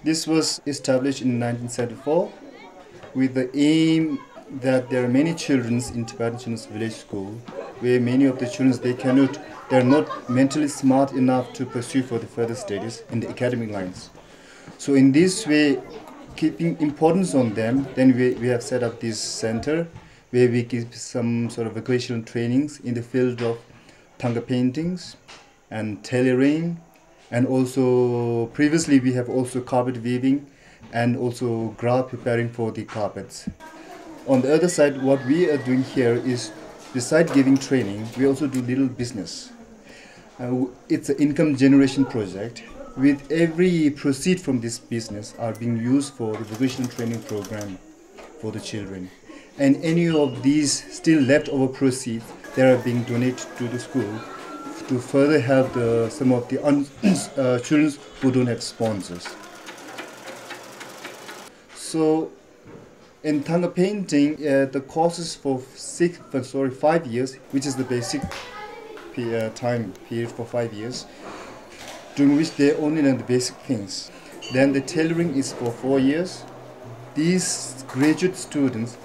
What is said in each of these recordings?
This was established in 1974 with the aim that there are many children in Tibetan Children's Village School where many of the children they're not mentally smart enough to pursue for the further studies in the academic lines. So in this way, keeping importance on them, then we have set up this center where we give some sort of vocational trainings in the field of Thanga paintings and tailoring, and also previously we have also carpet weaving and also grout preparing for the carpets. On the other side, what we are doing here is, besides giving training, we also do little business. It's an income generation project. With every proceed from this business are being used for the vocational training program for the children. And any of these still leftover proceeds, they are being donated to the school to further help some of the children who don't have sponsors. So in Thanga painting, the course is for 5 years, which is the basic time period for 5 years, during which they only learn the basic things. Then the tailoring is for 4 years. These graduate students,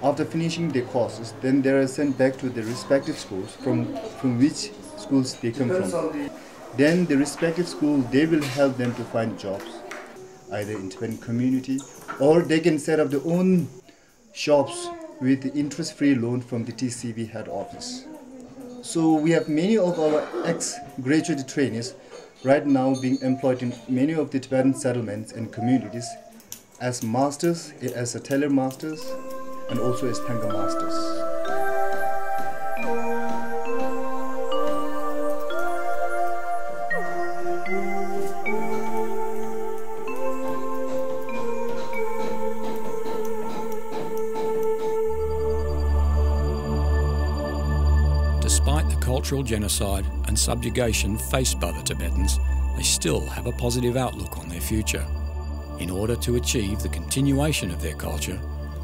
after finishing their courses, then they are sent back to their respective schools from which schools they come from. Then the respective school, they will help them to find jobs, either in Tibetan community, or they can set up their own shops with the interest-free loan from the TCV head office. So we have many of our ex-graduate trainees right now being employed in many of the Tibetan settlements and communities as masters, as a tailor masters, and also as Thanga masters. Despite the cultural genocide and subjugation faced by the Tibetans, they still have a positive outlook on their future. In order to achieve the continuation of their culture,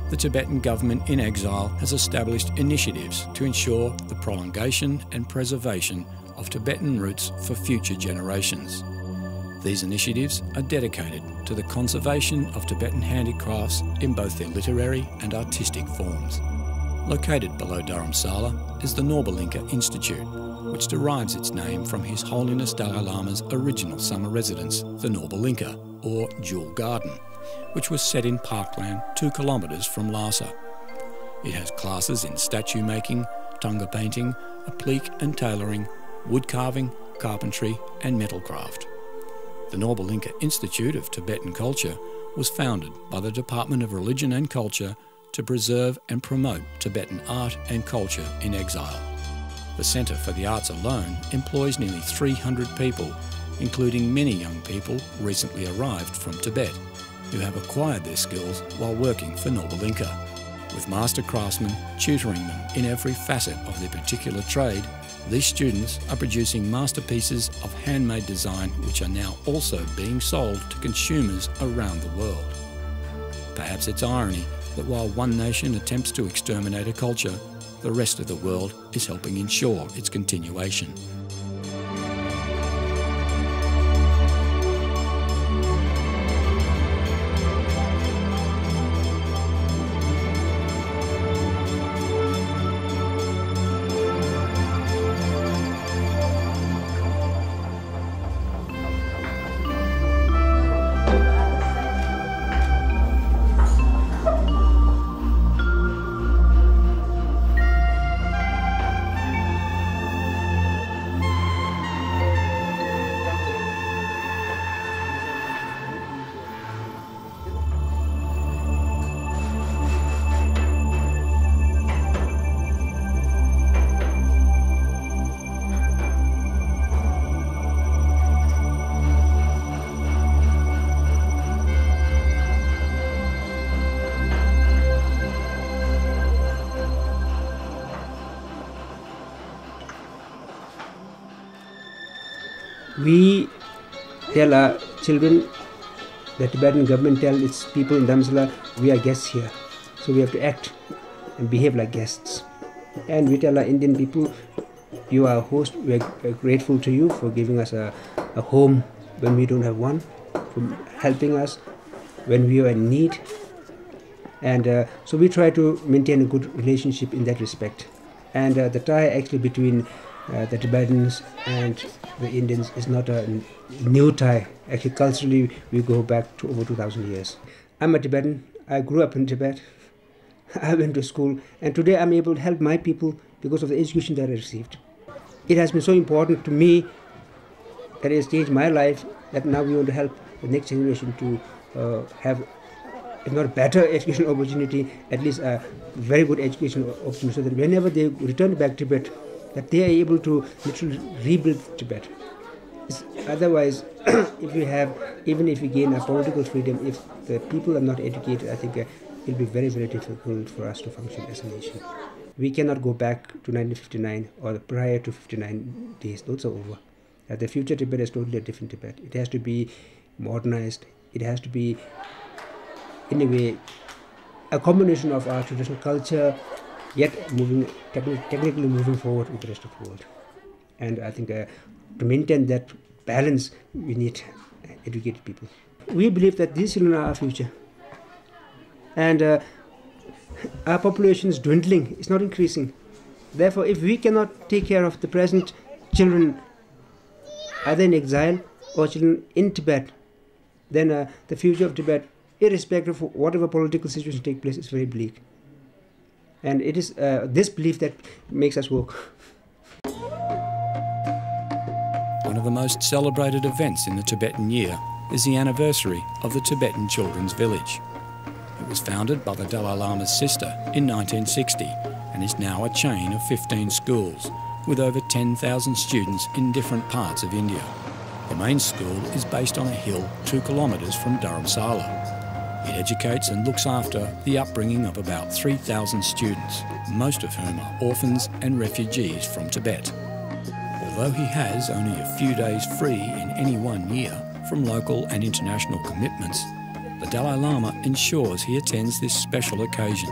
the Tibetan government in exile has established initiatives to ensure the prolongation and preservation of Tibetan roots for future generations. These initiatives are dedicated to the conservation of Tibetan handicrafts in both their literary and artistic forms. Located below Dharamsala is the Norbalinka Institute, which derives its name from His Holiness Dalai Lama's original summer residence, the Norbalinka, or Jewel Garden, which was set in parkland 2 kilometres from Lhasa. It has classes in statue making, Thanga painting, applique and tailoring, wood carving, carpentry and metalcraft. The Norbalinka Institute of Tibetan Culture was founded by the Department of Religion and Culture to preserve and promote Tibetan art and culture in exile. The Centre for the Arts alone employs nearly 300 people, including many young people recently arrived from Tibet, who have acquired their skills while working for Norbalinka. With master craftsmen tutoring them in every facet of their particular trade, these students are producing masterpieces of handmade design which are now also being sold to consumers around the world. Perhaps it's irony that while one nation attempts to exterminate a culture, the rest of the world is helping ensure its continuation. We tell our children, the Tibetan government tell its people in Dharamsala, we are guests here. So we have to act and behave like guests. And we tell our Indian people, you are a host, we are grateful to you for giving us a home when we don't have one. for helping us when we were in need. And so we try to maintain a good relationship in that respect. And the tie actually between the Tibetans and the Indians is not a new tie. Actually, culturally, we go back to over 2,000 years. I'm a Tibetan. I grew up in Tibet. I went to school, and today I'm able to help my people because of the education that I received. It has been so important to me that it has changed my life that now we want to help the next generation to have, if not a better education opportunity, at least a very good education opportunity, so that whenever they return back to Tibet, that they are able to literally rebuild Tibet. Otherwise, even if we gain a political freedom, if the people are not educated, I think it will be very, very difficult for us to function as a nation. We cannot go back to 1959 or prior to 59 days. Those are over. The future Tibet is totally a different Tibet. It has to be modernized. It has to be, in a way, a combination of our traditional culture, yet technically moving forward with the rest of the world. And I think to maintain that balance, we need educated people. We believe that these children are our future. And our population is dwindling, it's not increasing. Therefore, if we cannot take care of the present children, either in exile or children in Tibet, then the future of Tibet, irrespective of whatever political situation takes place, is very bleak. And it is this belief that makes us work. One of the most celebrated events in the Tibetan year is the anniversary of the Tibetan Children's Village. It was founded by the Dalai Lama's sister in 1960 and is now a chain of 15 schools with over 10,000 students in different parts of India. The main school is based on a hill 2 kilometres from Dharamsala. It educates and looks after the upbringing of about 3,000 students, most of whom are orphans and refugees from Tibet. Although he has only a few days free in any one year from local and international commitments, the Dalai Lama ensures he attends this special occasion.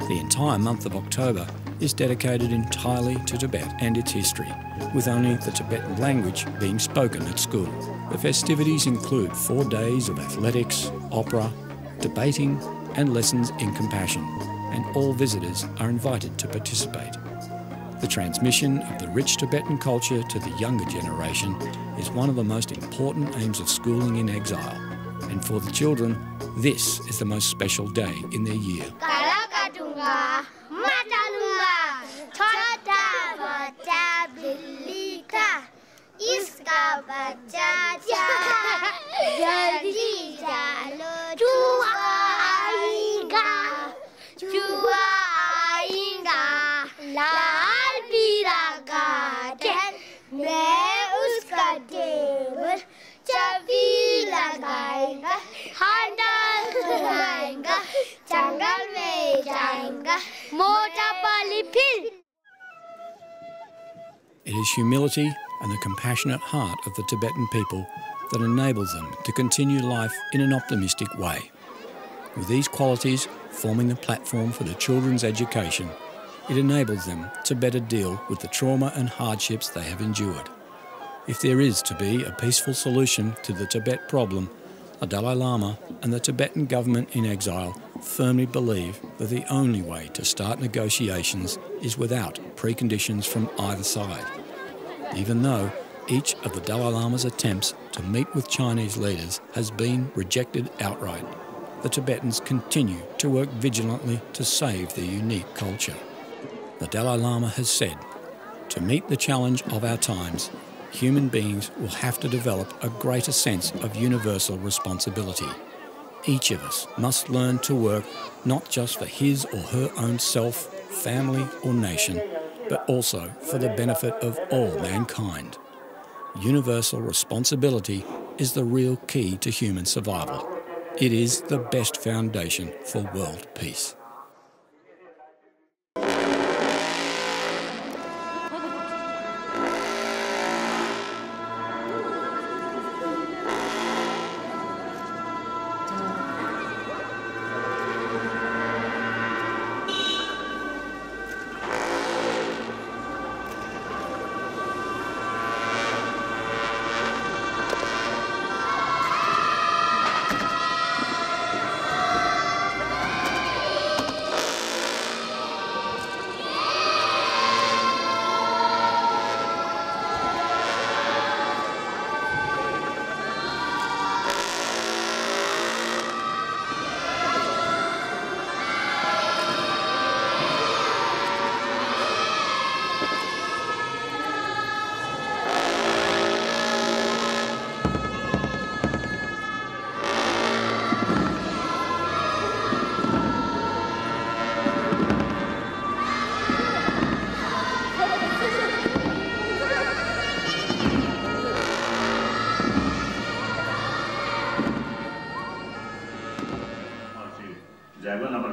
The entire month of October is dedicated entirely to Tibet and its history, with only the Tibetan language being spoken at school. The festivities include 4 days of athletics, opera, debating and lessons in compassion, and all visitors are invited to participate. The transmission of the rich Tibetan culture to the younger generation is one of the most important aims of schooling in exile, and for the children, this is the most special day in their year. It is humility and the compassionate heart of the Tibetan people that enables them to continue life in an optimistic way. With these qualities forming the platform for the children's education, it enables them to better deal with the trauma and hardships they have endured. If there is to be a peaceful solution to the Tibet problem, the Dalai Lama and the Tibetan government in exile firmly believe that the only way to start negotiations is without preconditions from either side. Even though each of the Dalai Lama's attempts to meet with Chinese leaders has been rejected outright, the Tibetans continue to work vigilantly to save their unique culture. The Dalai Lama has said, to meet the challenge of our times, human beings will have to develop a greater sense of universal responsibility. Each of us must learn to work not just for his or her own self, family or nation, but also for the benefit of all mankind. Universal responsibility is the real key to human survival. It is the best foundation for world peace.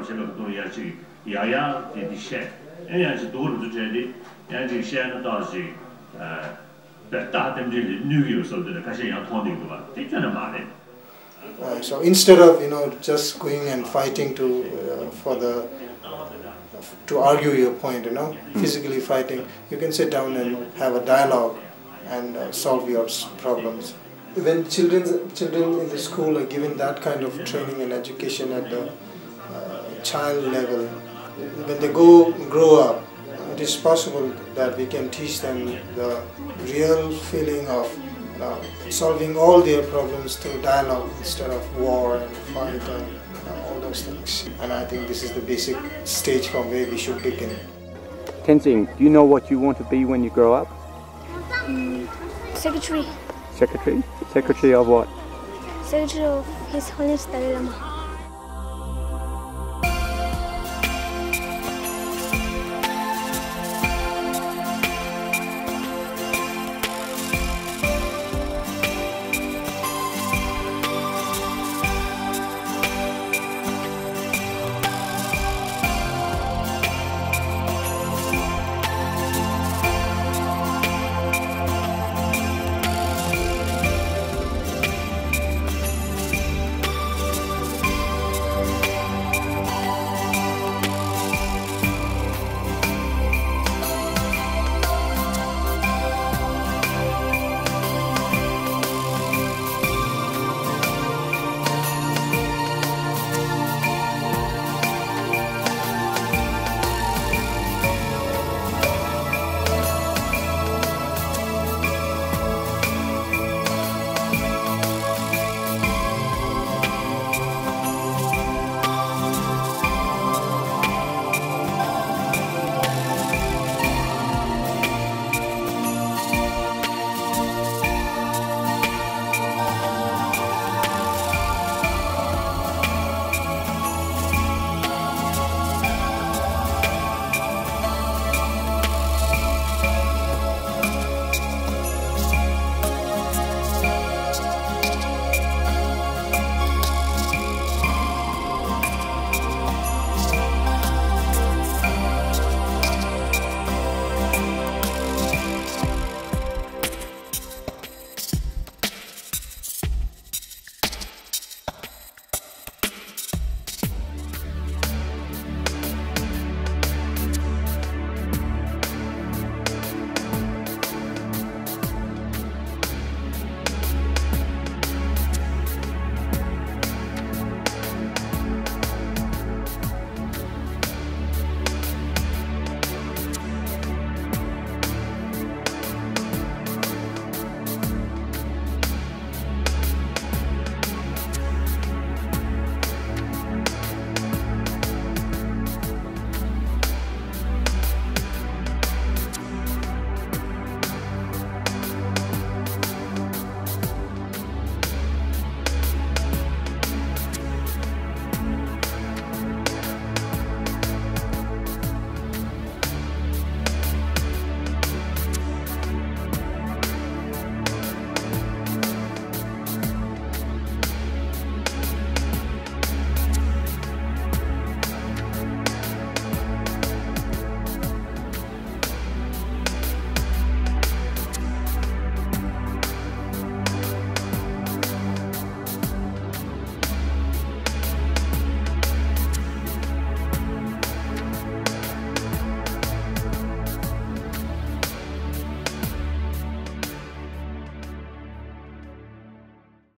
شباب دون يرجع يا دي شيء يعني دور بتجدي يعني شيء أنا دارجي تعتمد النيو صدق كشيء يعني ثاني كذا تيجي مالي. So instead of just going and fighting to argue your point, physically fighting, you can sit down and have a dialogue and solve your problems. When children in the school are given that kind of training and education at the child level, when they grow up, it is possible that we can teach them the real feeling of solving all their problems through dialogue instead of war and fight and all those things. And I think this is the basic stage from where we should begin. Tenzing, do you know what you want to be when you grow up? Secretary. Secretary? Secretary of what? Secretary of His Holiness Dalai Lama.